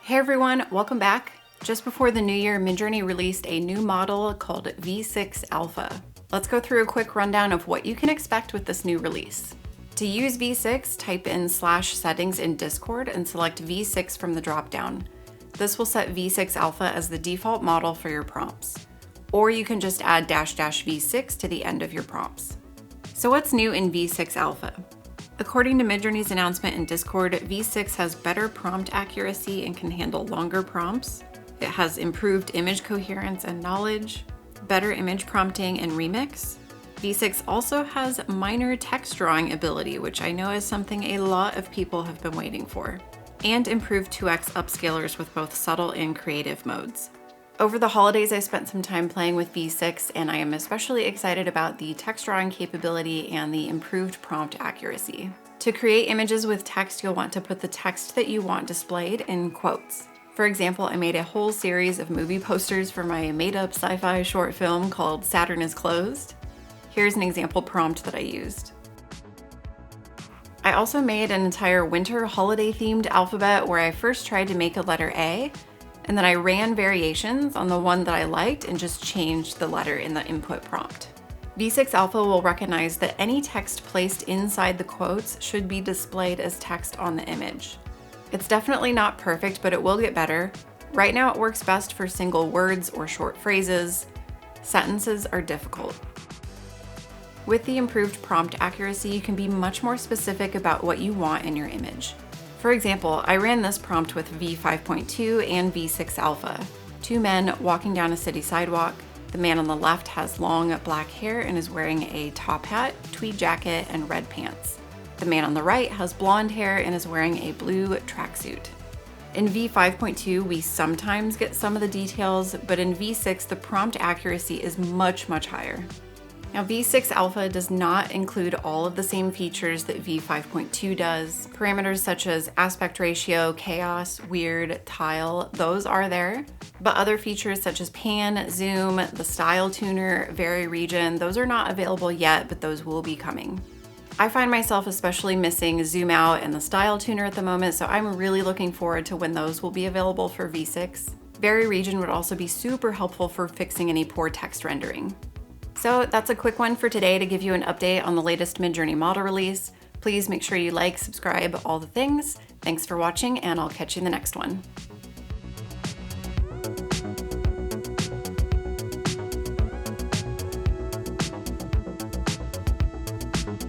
Hey everyone, welcome back. Just before the new year, Midjourney released a new model called V6 Alpha. Let's go through a quick rundown of what you can expect with this new release. To use V6, type in /settings in Discord and select V6 from the dropdown. This will set V6 Alpha as the default model for your prompts. Or you can just add --V6 to the end of your prompts. So what's new in V6 Alpha? According to Midjourney's announcement in Discord, V6 has better prompt accuracy and can handle longer prompts. It has improved image coherence and knowledge, better image prompting and remix. V6 also has minor text drawing ability, which I know is something a lot of people have been waiting for, and improved 2x upscalers with both subtle and creative modes. Over the holidays, I spent some time playing with V6, and I am especially excited about the text drawing capability and the improved prompt accuracy. To create images with text, you'll want to put the text that you want displayed in quotes. For example, I made a whole series of movie posters for my made-up sci-fi short film called Saturn is Closed. Here's an example prompt that I used. I also made an entire winter holiday-themed alphabet where I first tried to make a letter A, and then I ran variations on the one that I liked and just changed the letter in the input prompt. V6 Alpha will recognize that any text placed inside the quotes should be displayed as text on the image. It's definitely not perfect, but it will get better. Right now it works best for single words or short phrases. Sentences are difficult. With the improved prompt accuracy, you can be much more specific about what you want in your image. For example, I ran this prompt with V5.2 and V6 Alpha. Two men walking down a city sidewalk. The man on the left has long black hair and is wearing a top hat, tweed jacket, and red pants. The man on the right has blonde hair and is wearing a blue tracksuit. In V5.2, we sometimes get some of the details, but in V6, the prompt accuracy is much higher. Now, V6 Alpha does not include all of the same features that V5.2 does. Parameters such as aspect ratio, chaos, weird, tile, those are there. But other features such as pan, zoom, the style tuner, vary region, those are not available yet, but those will be coming. I find myself especially missing zoom out and the style tuner at the moment, so I'm really looking forward to when those will be available for V6. Vary region would also be super helpful for fixing any poor text rendering. So that's a quick one for today to give you an update on the latest Midjourney model release. Please make sure you like, subscribe, all the things. Thanks for watching, and I'll catch you in the next one.